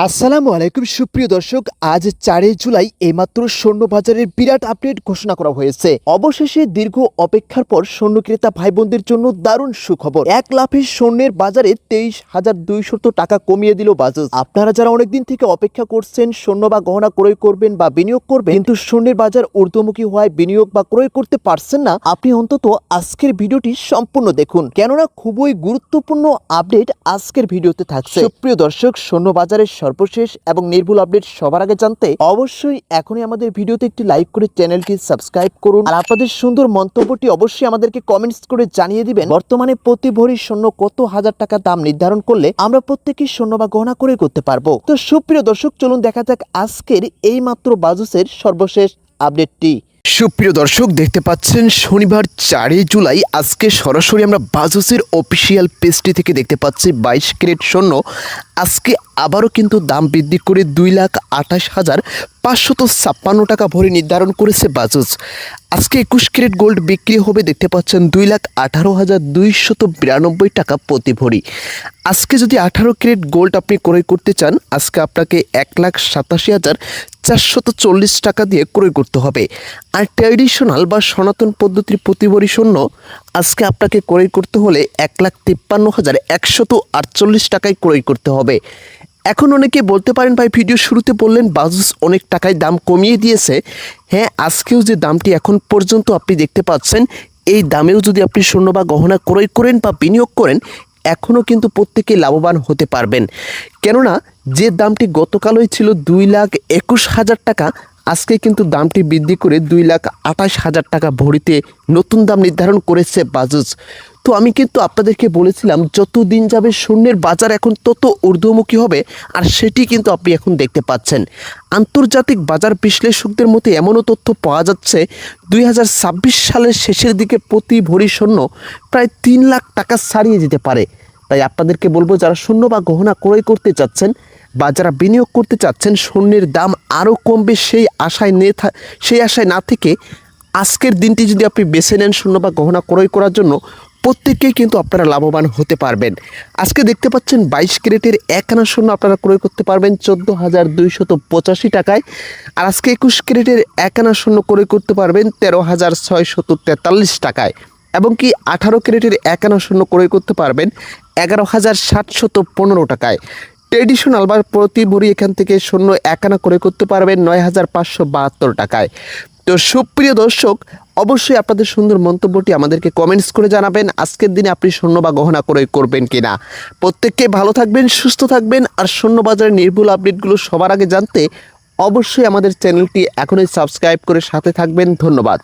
আসসালামু আলাইকুম সুপ্রিয় দর্শক, আজ 4 জুলাই এইমাত্র স্বর্ণ বাজারের বিরাট আপডেট ঘোষণা করা হয়েছে। অবশেষে দীর্ঘ অপেক্ষার পর স্বর্ণ ক্রেতা ভাই বোনদের জন্য দারুণ সুখবর। এক লাফে স্বর্ণের বাজারে 23,200 টাকা কমিয়ে দিল বাজাজ। আপনারা যারা অনেকদিন থেকে অপেক্ষা করছেন স্বর্ণ বা গহনা ক্রয় করবেন বা বিনিয়োগ করবেন, কিন্তু স্বর্ণের বাজার ঊর্ধ্বমুখী হওয়ায় বিনিয়োগ বা ক্রয় করতে পারছেন না, আপনি অন্তত আজকের ভিডিওটি সম্পূর্ণ দেখুন, কেননা খুবই গুরুত্বপূর্ণ আপডেট আজকের ভিডিওতে থাকছে। সুপ্রিয় দর্শক, স্বর্ণ বাজারের সর্বশেষ এবং নির্ভুল আপডেট সবার আগে জানতে অবশ্যই এখনই আমাদের ভিডিওতে একটি লাইক করে চ্যানেলটি সাবস্ক্রাইব করুন। আর আপনাদের সুন্দর মন্তব্যটি অবশ্যই আমাদেরকে কমেন্টস করে জানিয়ে দিবেন বর্তমানে প্রতি ভরি স্বর্ণ কত হাজার টাকা দাম নির্ধারণ করলে আমরা প্রত্যেকেই স্বর্ণ বা গহনা করে করতে পারবো। তো সুপ্রিয় দর্শক, চলুন দেখা যাক আজকের এই মাত্র বাজাজের সর্বশেষ আপডেটটি। সুপ্রিয় দর্শক, দেখতে পাচ্ছেন শনিবার 4 জুলাই আজকে সরাসরি আমরা বাজাজের অফিসিয়াল পেজটি থেকে দেখতে পাচ্ছি 22 ক্যারেট স্বর্ণ আজকে আবারও কিন্তু দাম বৃদ্ধি করে 2,28,556 টাকা ভরি নির্ধারণ করেছে বাজাজ। আজকে 21 ক্যারেট গোল্ড বিক্রি হবে, দেখতে পাচ্ছেন 2,18,292 টাকা প্রতি ভরি। আজকে যদি 18 ক্যারেট গোল্ড আপনি ক্রয় করতে চান, আজকে আপনাকে 1,87,440 টাকা দিয়ে ক্রয় করতে হবে। আর ট্র্যাডিশনাল বা সনাতন পদ্ধতির প্রতি ভরি স্বর্ণ আজকে আপনাকে ক্রয় করতে হলে 1,53,148 টাকায় ক্রয় করতে হবে। এখন অনেকে বলতে পারেন, ভাই ভিডিও শুরুতে বললেন বাজাজ অনেক টাকায় দাম কমিয়ে দিয়েছে। হ্যাঁ, আজকেও যে দামটি এখন পর্যন্ত আপনি দেখতে পাচ্ছেন, এই দামেও যদি আপনি স্বর্ণ বা গহনা ক্রয় করেন বা বিনিয়োগ করেন, এখনও কিন্তু প্রত্যেকে লাভবান হতে পারবেন। কেননা যে দামটি গতকালই ছিল 2,21,000 টাকা, আজকে কিন্তু দামটি বৃদ্ধি করে 2,28,000 টাকা ভরিতে নতুন দাম নির্ধারণ করেছে বাজাজ। তো আমি কিন্তু আপনাদেরকে বলেছিলাম যত দিন যাবে স্বর্ণের বাজার এখন তত ঊর্ধ্বমুখী হবে, আর সেটি কিন্তু আপনি এখন দেখতে পাচ্ছেন। আন্তর্জাতিক বাজার বিশ্লেষকদের মতে এমনও তথ্য পাওয়া যাচ্ছে 2026 সালের শেষের দিকে প্রতি ভরি স্বর্ণ প্রায় 3 লাখ টাকা ছাড়িয়ে যেতে পারে। তাই আপনাদেরকে বলবো, যারা স্বর্ণ বা গহনা ক্রয় করতে চাচ্ছেন বা যারা বিনিয়োগ করতে চাচ্ছেন, স্বর্ণের দাম আরও কমবে সেই আশায় না থেকে আজকের দিনটি যদি আপনি বেছে নেন স্বর্ণ বা গহনা ক্রয় করার জন্য, প্রত্যেককেই কিন্তু আপনারা লাভবান হতে পারবেন। আজকে দেখতে পাচ্ছেন 22 ক্যারেটের 1 আনা স্বর্ণ আপনারা ক্রয় করতে পারবেন 14,285 টাকায়। আর আজকে 21 ক্যারেটের 1 আনা স্বর্ণ ক্রয় করতে পারবেন 13,643 টাকায়। এবং কি 18 ক্যারেটের 1 আনা স্বর্ণ ক্রয় করতে পারবেন 11,715 টাকায়। ট্রেডিশনাল বা প্রতি ভরি এখান থেকে স্বর্ণ 1 আনা ক্রয় করতে পারবেন 9,572 টাকায়। তো সুপ্রিয় দর্শক, অবশ্যই আপনাদের সুন্দর মন্তব্যটি আমাদেরকে কমেন্টস করে জানাবেন আজকের দিনে আপনি স্বর্ণ বা গহনা ক্রয় করবেন কিনা। প্রত্যেককে ভালো থাকবেন, সুস্থ থাকবেন, আর স্বর্ণ বাজারের নির্ভুল আপডেটগুলো সবার আগে জানতে অবশ্যই আমাদের চ্যানেলটি এখনই সাবস্ক্রাইব করে সাথে থাকবেন। ধন্যবাদ।